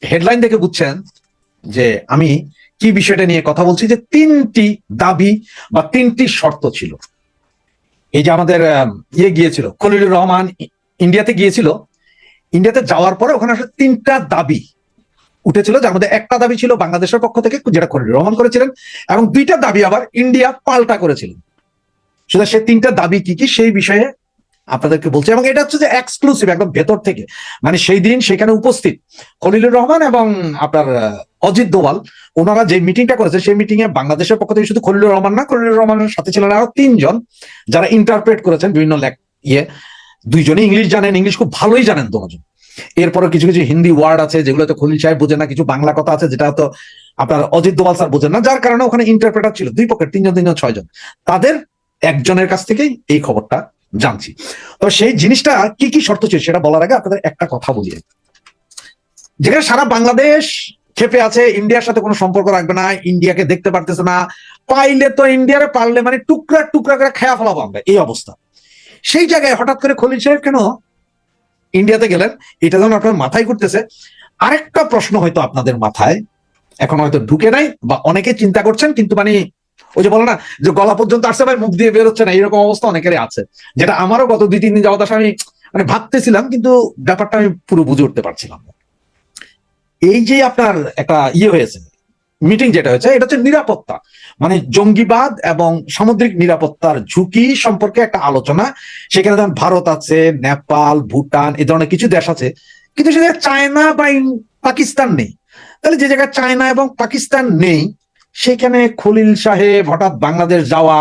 Headline দেখে বুঝছেন যে আমি কি বিষয়টা নিয়ে কথা বলছি, যে তিনটি দাবি বা তিনটি শর্ত ছিল। এই যে আমাদের গিয়েছিল খলিলুর রহমান, ইন্ডিয়াতে গিয়েছিল। ইন্ডিয়াতে যাওয়ার পরে ওখানে আসলে তিনটা দাবি উঠেছিল, যার মধ্যে একটা দাবি ছিল বাংলাদেশের পক্ষ থেকে, যেটা খলিলুর রহমান করেছিলেন, এবং দুইটা দাবি আবার ইন্ডিয়া পাল্টা করেছিলেন। সুতরাং সে তিনটা দাবি কি কি সেই বিষয়ে আপনাদেরকে বলছি, এবং এটা হচ্ছে যে এক্সক্লুসিভ, একদম ভেতর থেকে। মানে সেই দিন সেখানে উপস্থিত খলিলুর রহমান এবং আপনার অজিত দোভাল, ওনারা যে মিটিংটা করেছে সেই মিটিং এ বাংলাদেশের পক্ষ থেকে শুধু খলিলুর রহমান না, খলিলুর রহমানের সাথে ছিলেন আরো তিনজন, যারা ইন্টারপ্রেট করেছেন বিভিন্ন দুইজনই ইংলিশ জানেন, ইংলিশ খুব ভালোই জানেন দুজন। এরপরে কিছু কিছু হিন্দি ওয়ার্ড আছে যেগুলো তো খলিল সাহেব বোঝেন না, কিছু বাংলা কথা আছে যেটা তো আপনার অজিত দোভাল স্যার বোঝেন না, যার কারণে ওখানে ইন্টারপ্রেটার ছিল দুই পক্ষের, তিনজন ছয়জন। তাদের একজনের কাছ থেকেই এই খবরটা জানছি। তো সেই জিনিসটা কি কি শর্ত ছিল সেটা বলার আগে আপনাদের একটা কথা বলি। যেখানে সারা বাংলাদেশ ক্ষেপে আছে, ইন্ডিয়ার সাথে কোনো সম্পর্ক রাখবে না, ইন্ডিয়াকে দেখতে পারতেছে না, পাইলে তো ইন্ডিয়ারে পারলে মানে টুকরা টুকরা করে খেয়া ফেলাবো আমরা, এই অবস্থা। সেই জায়গায় হঠাৎ করে খলিল সাহেব কেন ইন্ডিয়াতে গেলেন, এটা যখন আপনার মাথায় ঘুরতেছে, আরেকটা প্রশ্ন হয়তো আপনাদের মাথায় এখন হয়তো ঢুকে নাই, বা অনেকে চিন্তা করছেন কিন্তু মানে ওই যে বলো না যে গলা পর্যন্ত আসছে ভাই মুখ দিয়ে বেরোচ্ছে না, এরকম অবস্থা অনেকেরই আছে, যেটা আমারও গত 2-3 দিন যাওয়ার আমি মানে ভাবতেছিলাম, কিন্তু ব্যাপারটা আমি পুরো বুঝে উঠতে পারছিলাম না। এই যে আপনার একটা হয়েছে, মিটিং যেটা হয়েছে, এটা হচ্ছে নিরাপত্তা, মানে জঙ্গিবাদ এবং সামুদ্রিক নিরাপত্তার ঝুঁকি সম্পর্কে একটা আলোচনা। সেখানে যেমন ভারত আছে, নেপাল, ভুটান, এই ধরনের কিছু দেশ আছে, কিন্তু সেখানে চায়না বা পাকিস্তান নেই। তাহলে যে জায়গায় চায়না এবং পাকিস্তান নেই, সেখানে খলিল সাহেব হঠাৎ বাংলাদেশ যাওয়া,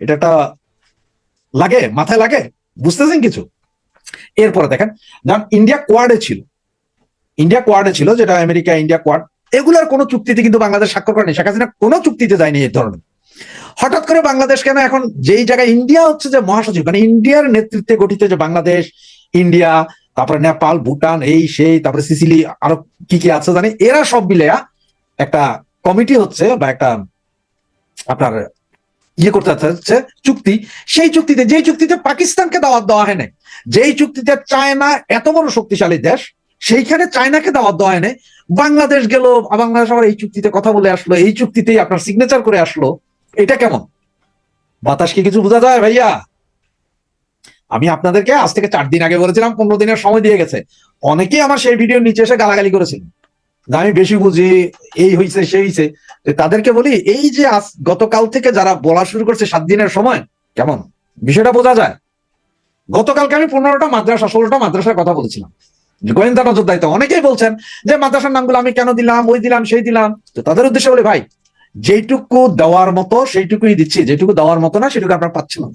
এটা একটা লাগে, মাথায় লাগে, বুঝতেছেন কিছু? এরপরে দেখেন, যেমন ইন্ডিয়া কোয়াডে ছিল, যেটা আমেরিকা ইন্ডিয়া কোয়াড, এগুলোর কোনো চুক্তিতে কিন্তু বাংলাদেশ স্বাক্ষর করেনি, শেখ হাসিনা কোনো চুক্তিতে যায়নি এই ধরনের। হঠাৎ করে বাংলাদেশ কেন এখন, যেই জায়গায় ইন্ডিয়া হচ্ছে যে মহাসচিব, মানে ইন্ডিয়ার নেতৃত্বে গঠিত যে বাংলাদেশ, ইন্ডিয়া, তারপরে নেপাল, ভুটান, এই সেই, তারপরে সিসিলি, আরো কি কি আছে জানি, এরা সব মিলে একটা কমিটি হচ্ছে, বা একটা আপনার করতে হচ্ছে চুক্তি। সেই চুক্তিতে, যেই চুক্তিতে পাকিস্তানকে দাওয়াত দেওয়া হয় না, যেই চুক্তিতে চায়না এত বড় শক্তিশালী দেশ, সেইখানে চায়নাকে দাওয়াত দেওয়া হয় না, বাংলাদেশ গেল, বাংলাদেশ আবার এই চুক্তিতে কথা বলে আসলো, এই চুক্তিতেই আপনার সিগনেচার করে আসলো। এটা কেমন? বাতাস কি কিছু বোঝা যায় ভাইয়া? আমি আপনাদেরকে আজ থেকে 4 দিন আগে বলেছিলাম 15 দিনের সময় দিয়ে গেছে, অনেকেই আমার সেই ভিডিওর নিচে এসে গালাগালি করেছিলেন, আমি বেশি বুঝি, এই হইছে সেই হইছে। তাদেরকে বলি, এই যে গতকাল থেকে যারা বলা শুরু করছে 7 দিনের সময়, কেমন বিষয়টা বোঝা যায়? গতকালকে আমি 15টা মাদ্রাসা, 16টা মাদ্রাসার কথা বলেছিলাম, গোয়েন্দা নজরদারিতে অনেকেই বলছেন যে মাদ্রাসার নামগুলো আমি কেন দিলাম, ওই দিলাম সেই দিলাম। তো তাদের উদ্দেশ্যে বলি, ভাই যেটুকু দেওয়ার মতো সেইটুকুই দিচ্ছি, যেটুকু দেওয়ার মতো না সেটুকু আপনার পাচ্ছেন না।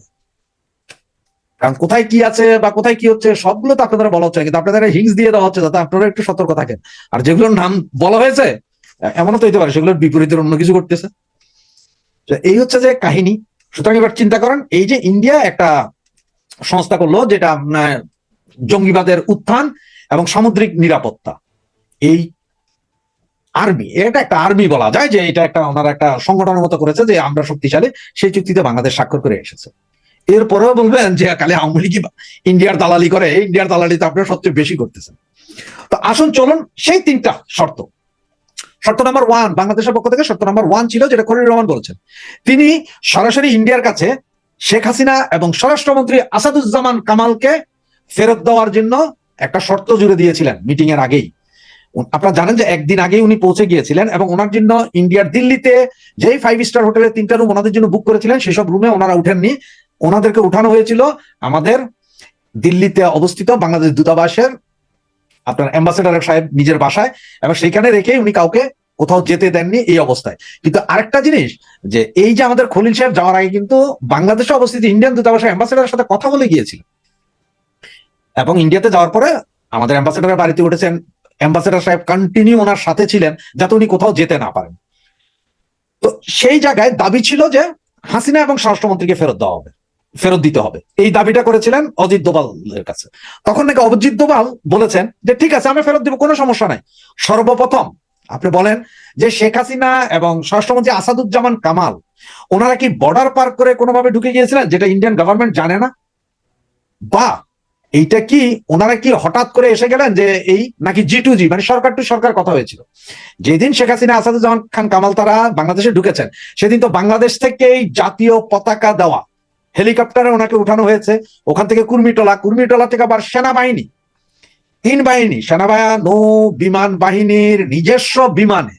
কারণ কোথায় কি আছে বা কোথায় কি হচ্ছে সবগুলো তো আপনাদের বলা হচ্ছে, কিন্তু আপনাদের হিংস দিয়ে দেওয়া হচ্ছে যাতে আপনারা একটু সতর্ক থাকেন। আর যেগুলোর নাম বলা হয়েছে এমনও তো হইতে পারে সেগুলোর বিপরীতের অন্য কিছু করতেছে। এই হচ্ছে যে কাহিনী। সুতরাং এবার চিন্তা করেন, এই যে ইন্ডিয়া একটা সংস্থা করলো, যেটা জঙ্গিবাদের উত্থান এবং সামুদ্রিক নিরাপত্তা, এই আর্মি, এটা একটা আর্মি বলা যায়, যে এটা একটা ওনারা একটা সংগঠনের মতো করেছে যে আমরা শক্তিশালী, সেই চুক্তিতে বাংলাদেশ স্বাক্ষর করে এসেছে। এরপরেও বলবেন যে খালি আওয়ামী লীগ ইন্ডিয়ার দালালি করে, ইন্ডিয়ার দালালি তো আপনারা সবচেয়ে বেশি করতেছেন। তো আসুন চলুন সেই তিনটা শর্ত। শর্ত নাম্বার 1, বাংলাদেশের পক্ষ থেকে শর্ত নাম্বার 1 ছিল, যেটা খলিলুর রহমান বলেছেন, তিনি সরাসরি ইন্ডিয়ার কাছে শেখ হাসিনা এবং স্বরাষ্ট্রমন্ত্রী আসাদুজ্জামান কামালকে ফেরত দেওয়ার জন্য একটা শর্ত জুড়ে দিয়েছিলেন মিটিং এর আগেই। আপনারা জানেন যে একদিন আগেই উনি পৌঁছে গিয়েছিলেন, এবং ওনার জন্য ইন্ডিয়ার দিল্লিতে যেই 5 স্টার হোটেলের 3টা রুম ওনাদের জন্য বুক করেছিলেন, সেসব রুমে ওনারা উঠেননি, ওনাদেরকে উঠানো হয়েছিল আমাদের দিল্লিতে অবস্থিত বাংলাদেশ দূতাবাসের আপনার অ্যাম্বাসেডার সাহেব নিজের বাসায়, এবং সেইখানে রেখে উনি কাউকে কোথাও যেতে দেননি এই অবস্থায়। কিন্তু আরেকটা জিনিস, যে এই যে আমাদের খলিল সাহেব যাওয়ার আগে কিন্তু বাংলাদেশে অবস্থিত ইন্ডিয়ান দূতাবাসের অ্যাম্বাসেডারের সাথে কথা বলে গিয়েছিল, এবং ইন্ডিয়াতে যাওয়ার পরে আমাদের অ্যাম্বাসেডারের বাড়িতে উঠেছেন, অ্যাম্বাসেডার সাহেব কন্টিনিউ ওনার সাথে ছিলেন যাতে উনি কোথাও যেতে না পারেন। তো সেই জায়গায় দাবি ছিল যে হাসিনা এবং স্বরাষ্ট্রমন্ত্রীকে ফেরত দিতে হবে, এই দাবিটা করেছিলেন অজিত দোভালের কাছে। তখন নাকি অজিত দোভাল বলেছেন যে ঠিক আছে আমি ফেরত দিব, কোনো সমস্যা নাই। সর্বপ্রথম আপনি বলেন যে শেখ হাসিনা এবং স্বরাষ্ট্রমন্ত্রী আসাদুজ্জামান কামাল, ওনারা কি বর্ডার পার করে কোনোভাবে ঢুকে গিয়েছিলেন যেটা ইন্ডিয়ান গভর্নমেন্ট জানে না? বা এইটা কি ওনারা কি হঠাৎ করে এসে গেলেন যে এই নাকি G2G মানে সরকার টু সরকার কথা হয়েছিল? যেদিন শেখ হাসিনা আসাদুজ্জামান খান কামাল তারা বাংলাদেশে ঢুকেছেন সেদিন তো বাংলাদেশ থেকেই জাতীয় পতাকা দেওয়া হেলিকপ্টারে ওনাকে উঠানো হয়েছে, ওখান থেকে কুর্মিটোলা থেকে আবার সেনাবাহিনী, 3 বাহিনী সেনাবাহিনী, নৌ বিমান বাহিনীর নিজস্ব বিমানে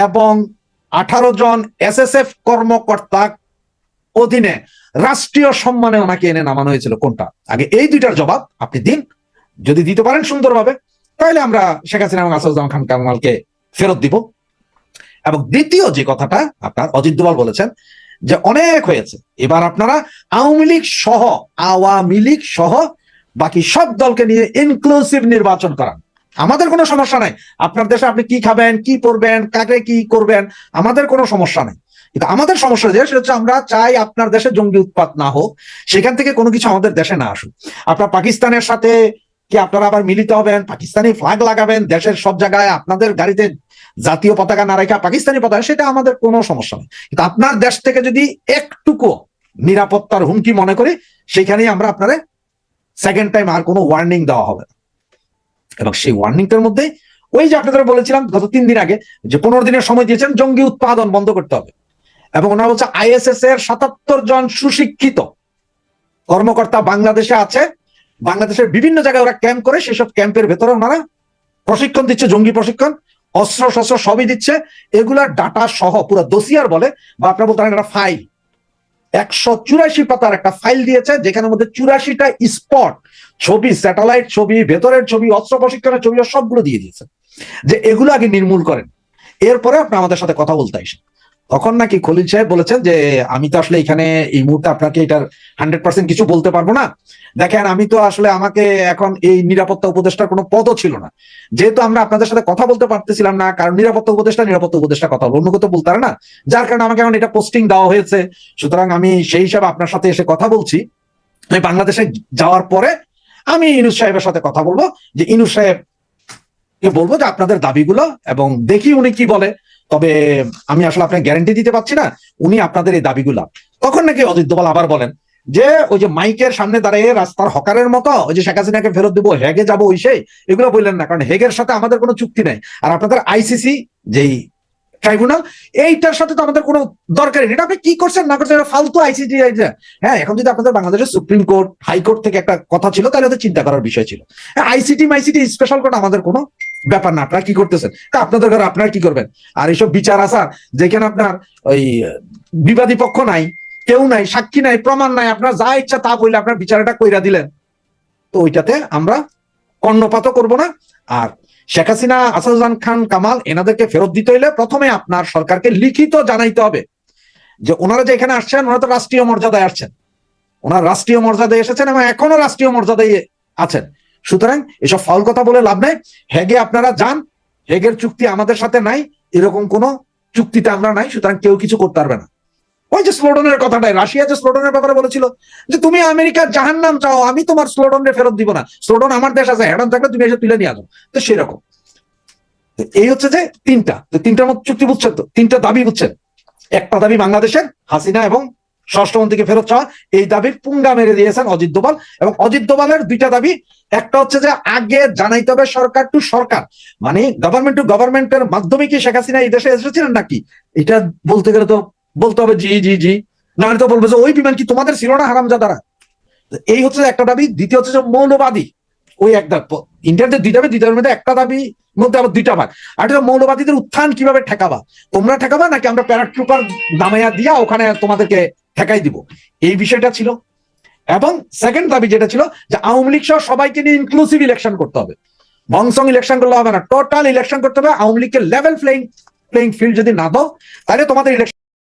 এবং 18 জন SSF কর্মকর্তা অধীনে রাষ্ট্রীয় সম্মানে ওনাকে এনে নামানো হয়েছিল। কোনটা আগে? এই দুইটার জবাব আপনি দিন, যদি দিতে পারেন সুন্দরভাবে তাহলে আমরা শেখ হাসিনা এবং আসাদুজ্জামান খান কামালকে ফেরত দিব। এবং দ্বিতীয় যে কথাটা আপনার অজিত দোভাল বলেছেন যে অনেক হয়েছে, এবার আপনারা আওয়ামী লীগ সহ বাকি সব দলকে নিয়ে ইনক্লুসিভ নির্বাচন করান, আমাদের কোনো সমস্যা নাই। আপনার দেশে আপনি কি খাবেন, কি পরবেন, কাকে কি করবেন, আমাদের কোনো সমস্যা নাই। কিন্তু আমাদের সমস্যা যে সেটা হচ্ছে আমরা চাই আপনার দেশে জঙ্গি উৎপাত না হোক, সেখান থেকে কোনো কিছু আমাদের দেশে না আসুক। আপনার পাকিস্তানের সাথে কি আপনারা আবার মিলিত হবেন, পাকিস্তানি ফ্ল্যাগ লাগাবেন দেশের সব জায়গায়, আপনাদের গাড়িতে জাতীয় পতাকা না রেখা পাকিস্তানি পতাকা, সেটা আমাদের কোনো সমস্যা নেই। কিন্তু আপনার দেশ থেকে যদি একটুকু নিরাপত্তার হুমকি মনে করি, সেখানেই আমরা আপনারা সেকেন্ড টাইম আর কোনো ওয়ার্নিং দেওয়া হবে না। এবং সেই ওয়ার্নিংটার মধ্যে ওই যে আপনাদের বলেছিলাম গত 3 দিন আগে যে 15 দিনের সময় দিয়েছেন জঙ্গি উৎপাদন বন্ধ করতে হবে। এবং ওনারা বলছে ISS এর 77 জন সুশিক্ষিত কর্মকর্তা বাংলাদেশে আছে, বাংলাদেশের বিভিন্ন জায়গায় ওরা ক্যাম্প করে, সেসব ক্যাম্পের ভেতরে ওনারা প্রশিক্ষণ দিচ্ছে, জঙ্গি প্রশিক্ষণ, অস্ত্র শস্ত্র সবই দিচ্ছে। এগুলার ডাটা সহ পুরো দোসিয়ার বলে বা আপনারা বলতে পারেন একটা ফাইল, 184 পাতার একটা ফাইল দিয়েছে, যেখানের মধ্যে 84টা স্পট ছবি, স্যাটেলাইট ছবি, ভেতরের ছবি, অস্ত্র প্রশিক্ষণের ছবি সবগুলো দিয়ে দিয়েছে যে এগুলো আগে নির্মূল করেন, এরপরে আপনি আমাদের সাথে কথা বলতে আসেন। তখন নাকি খলিল সাহেব বলেছেন যে আমি তো আসলে এখানে এই মুহূর্তে আপনাকে এটার 100% কিছু বলতে পারবো না। দেখেন আমি তো আসলে, আমাকে এখন এই নিরাপত্তা উপদেষ্টার কোনো পদও ছিল না, যেহেতু আমরা আপনাদের সাথে কথা বলতে পারতেছিলাম না, কারণ নিরাপত্তা উপদেষ্টা কথা বলবো, অন্য কথা বলতে পারে না, যার কারণে আমাকে এখন এটা পোস্টিং দেওয়া হয়েছে। সুতরাং আমি সেই হিসাবে আপনার সাথে এসে কথা বলছি। আমি বাংলাদেশে যাওয়ার পরে আমি ইউনূস সাহেবের সাথে কথা বলবো, যে ইউনূস সাহেব বলবো যে আপনাদের দাবিগুলো, এবং দেখি উনি কি বলে। তবে আমি আসলে আপনাকে গ্যারান্টি দিতে পারছি না উনি আপনাদের এই দাবিগুলা। তখন নাকি অজিত দোভাল আবার বলেন যে ওই যে মাইকের সামনে দাঁড়িয়ে রাস্তার হকারের মতো ওই যে শেখ হাসিনাকে ফেরত দেবো, হেগে যাবো, ওই সেই এগুলো বললেন না, কারণ হেগের সাথে আমাদের কোনো চুক্তি নেই। আর আপনাদের ICC যেই ট্রাইব্যুনাল, এইটার সাথে তো আমাদের কোনো দরকারই নেই। আপনি কি করছেন না করছেন ফালতু ICC। হ্যাঁ, এখন যদি আপনাদের বাংলাদেশের সুপ্রিম কোর্ট, হাইকোর্ট থেকে একটা কথা ছিল তাহলে তো চিন্তা করার বিষয় ছিল। ICT স্পেশাল কোর্ট আমাদের কোনো ব্যাপার না। আপনারা কি করতেছেন, আপনাদের ঘরে আপনারা কি করবেন। আর এইসব বিচার আসার যেখানে আপনার ওই বিবাদী পক্ষ নাই, কেউ নাই, সাক্ষী নাই, প্রমাণ নাই, আপনার যা ইচ্ছা তা বললে আপনার বিচারটা কইরা দিলেন, তো ওইটাতে আমরা কর্ণপাতও করব না। আর শেখ হাসিনা, আসাদুজ্জামান খান কামাল এনাদেরকে ফেরত দিতে হইলে প্রথমে আপনার সরকারকে লিখিত জানাইতে হবে যে ওনারা যে এখানে আসছেন ওনারা তো রাষ্ট্রীয় মর্যাদায় আসছেন, ওনারা রাষ্ট্রীয় মর্যাদায় এসেছেন এবং এখনো রাষ্ট্রীয় মর্যাদায় আছেন। সুতরাং এসব ফাউল কথা বলে লাভ নাই। হেগে আপনারা যান, হেগের চুক্তি আমাদের সাথে নাই, এরকম কোনো চুক্তিতে আমরা নাই, সুতরাং কেউ কিছু করতে পারবে না। ওই যে স্লোডনের কথাটাই, রাশিয়া যে স্লোডনের ব্যাপারে বলেছিল যে তুমি আমেরিকার জাহান্নাম চাও, আমি তোমার স্লোডনে ফেরত দিব না, স্লোডন আমার দেশ আছে, হ্যাডন থাকলে তুমি এসে তুলে নিয়ে আসো। তো সেরকম এই হচ্ছে যে তিনটার মতো চুক্তি বুঝছেন, তো 3টা দাবি বুঝছেন। একটা দাবি বাংলাদেশের হাসিনা এবং স্বরাষ্ট্রমন্ত্রীকে ফেরত চাওয়া, এই দাবির পুঙ্গা মেরে দিয়েছেন অজিত দোভাল। এবং অজিত দোভালের 2টা দাবি, একটা হচ্ছে যে আগে জানাইতে হবে সরকার টু সরকার, মানে গভর্নমেন্ট টু গভর্নমেন্টের মাধ্যমে কি শেখ হাসিনা এই দেশে এসেছিলেন নাকি, এটা বলতে গেলে তো বলতে হবে জি জি জি, না তো বলবে যে ওই বিমান কি তোমাদের ছিল না হারামজাদারা। এই হচ্ছে একটা দাবি। দ্বিতীয় হচ্ছে যে মৌলবাদী, ওই একটা ইন্ডিয়াতে 2টা দাবি, 2টার মধ্যে একটা দাবি মধ্যে আবার 2টা ভাগ। আর মৌলবাদীদের উত্থান কিভাবে ঠেকাবা, তোমরা ঠেকাবা নাকি আমরা প্যারাট্রুপার নামাইয়া দিয়া ওখানে তোমাদেরকে ঠেকাই দিব, এই বিষয়টা ছিল। এবং সেকেন্ড দাবি যেটা ছিল যে আওয়ামী লীগ সহ সবাইকে নিয়ে ইনক্লুসিভ ইলেকশন করতে হবে, ভংসং ইলেকশন করলে হবে না, টোটাল ইলেকশন করতে হবে। আওয়ামী লীগকে লেভেল প্লেইং ফিল্ড যদি না দাও তাহলে তোমাদের ইলেকশন